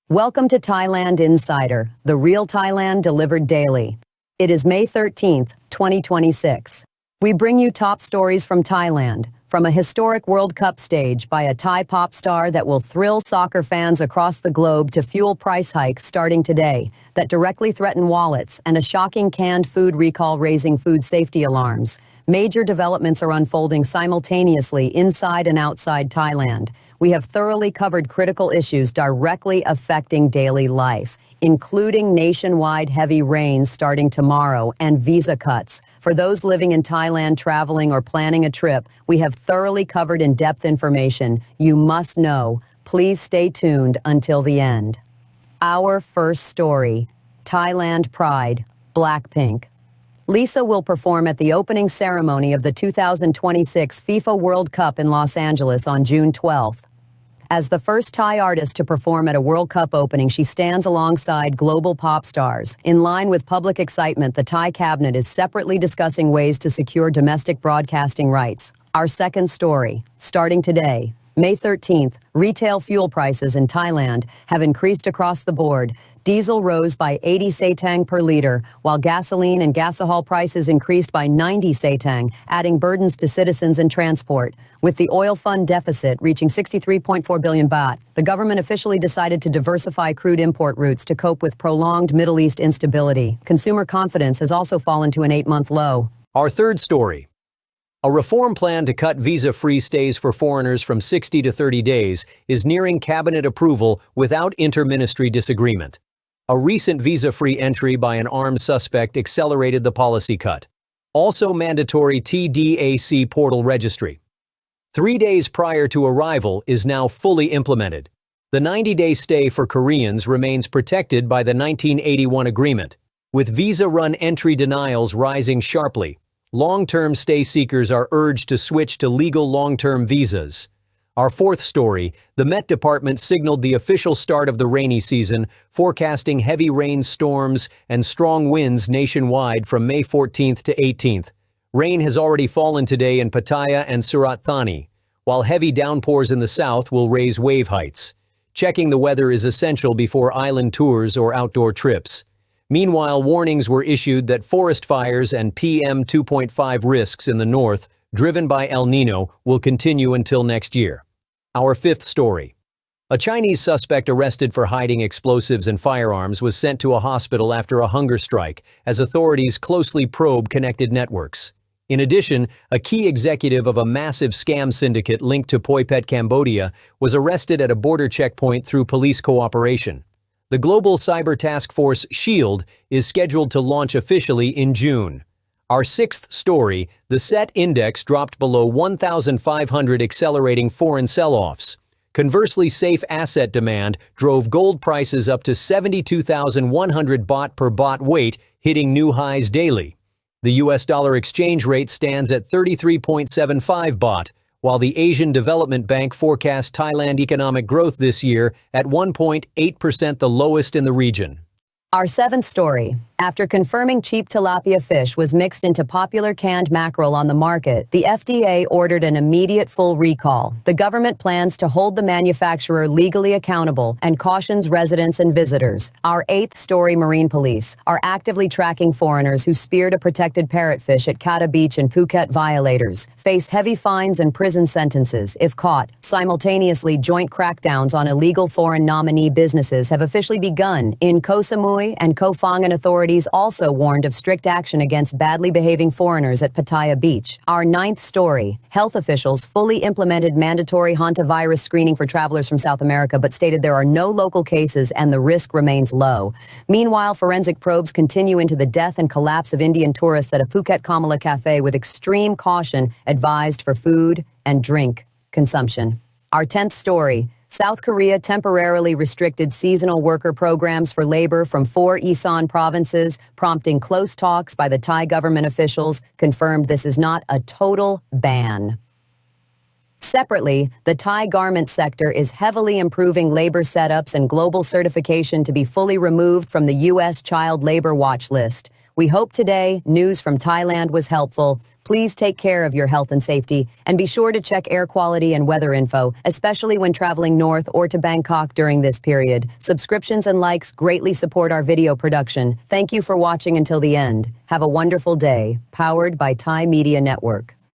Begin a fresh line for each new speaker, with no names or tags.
Welcome to Thailand Insider, the real Thailand delivered daily. It is May 13th, 2026. We bring you top stories from Thailand, from a historic World Cup stage by a Thai pop star that will thrill soccer fans across the globe to fuel price hikes starting today that directly threaten wallets and a shocking canned food recall raising food safety alarms. Major developments are unfolding simultaneously inside and outside Thailand. We have thoroughly covered critical issues directly affecting daily life, including nationwide heavy rains starting tomorrow and visa cuts. For those living in Thailand, traveling, or planning a trip, we have thoroughly covered in-depth information you must know. Please stay tuned until the end. Our first story, Thailand Pride, BLACKPINK. Lisa will perform at the opening ceremony of the 2026 FIFA World Cup in Los Angeles on June 12th. As the first Thai artist to perform at a World Cup opening, she stands alongside global pop stars. In line with public excitement, the Thai cabinet is separately discussing ways to secure domestic broadcasting rights. Our second story, starting today, May 13th, retail fuel prices in Thailand have increased across the board. Diesel rose by 80 satang per liter, while gasoline and gasohol prices increased by 90 satang, adding burdens to citizens and transport. With the oil fund deficit reaching 63.4 billion baht, the government officially decided to diversify crude import routes to cope with prolonged Middle East instability. Consumer confidence has also fallen to an 8-month low.
Our third story. A reform plan to cut visa-free stays for foreigners from 60 to 30 days is nearing cabinet approval without inter-ministry disagreement. A recent visa-free entry by an armed suspect accelerated the policy cut. Also mandatory TDAC portal registry. 3 days prior to arrival is now fully implemented. The 90-day stay for Koreans remains protected by the 1981 agreement, with visa-run entry denials rising sharply. Long-term stay seekers are urged to switch to legal long-term visas. Our fourth story, the Met Department signaled the official start of the rainy season, forecasting heavy rainstorms and strong winds nationwide from May 14th to 18th. Rain has already fallen today in Pattaya and Surat Thani, while heavy downpours in the south will raise wave heights. Checking the weather is essential before island tours or outdoor trips. Meanwhile, warnings were issued that forest fires and PM 2.5 risks in the north, driven by El Nino, will continue until next year. Our fifth story. A Chinese suspect arrested for hiding explosives and firearms was sent to a hospital after a hunger strike, as authorities closely probe connected networks. In addition, a key executive of a massive scam syndicate linked to Poipet, Cambodia, was arrested at a border checkpoint through police cooperation. The Global Cyber Task Force SHIELD is scheduled to launch officially in June. Our sixth story, the SET index dropped below 1,500, accelerating foreign sell-offs. Conversely, safe asset demand drove gold prices up to 72,100 baht per baht weight, hitting new highs daily. The US dollar exchange rate stands at 33.75 baht, while the Asian Development Bank forecasts Thailand economic growth this year at 1.8%, the lowest in the region.
Our seventh story. After confirming cheap tilapia fish was mixed into popular canned mackerel on the market, the FDA ordered an immediate full recall. The government plans to hold the manufacturer legally accountable and cautions residents and visitors. Our eighth story, marine police are actively tracking foreigners who speared a protected parrotfish at Kata Beach in Phuket. Violators face heavy fines and prison sentences if caught. Simultaneously, joint crackdowns on illegal foreign nominee businesses have officially begun in Koh Samui and Koh Phangan. Authorities also warned of strict action against badly behaving foreigners at Pattaya Beach. Our ninth story. Health officials fully implemented mandatory hantavirus screening for travelers from South America, but stated there are no local cases and the risk remains low. Meanwhile, forensic probes continue into the death and collapse of Indian tourists at a Phuket Kamala cafe, with extreme caution advised for food and drink consumption. Our 10th story. South Korea temporarily restricted seasonal worker programs for labor from 4 Isan provinces, prompting close talks by the Thai government officials, confirmed this is not a total ban. Separately, the Thai garment sector is heavily improving labor setups and global certification to be fully removed from the U.S. child labor watch list. We hope today news from Thailand was helpful. Please take care of your health and safety, and be sure to check air quality and weather info, especially when traveling north or to Bangkok during this period. Subscriptions and likes greatly support our video production. Thank you for watching until the end. Have a wonderful day, powered by Thai Media Network.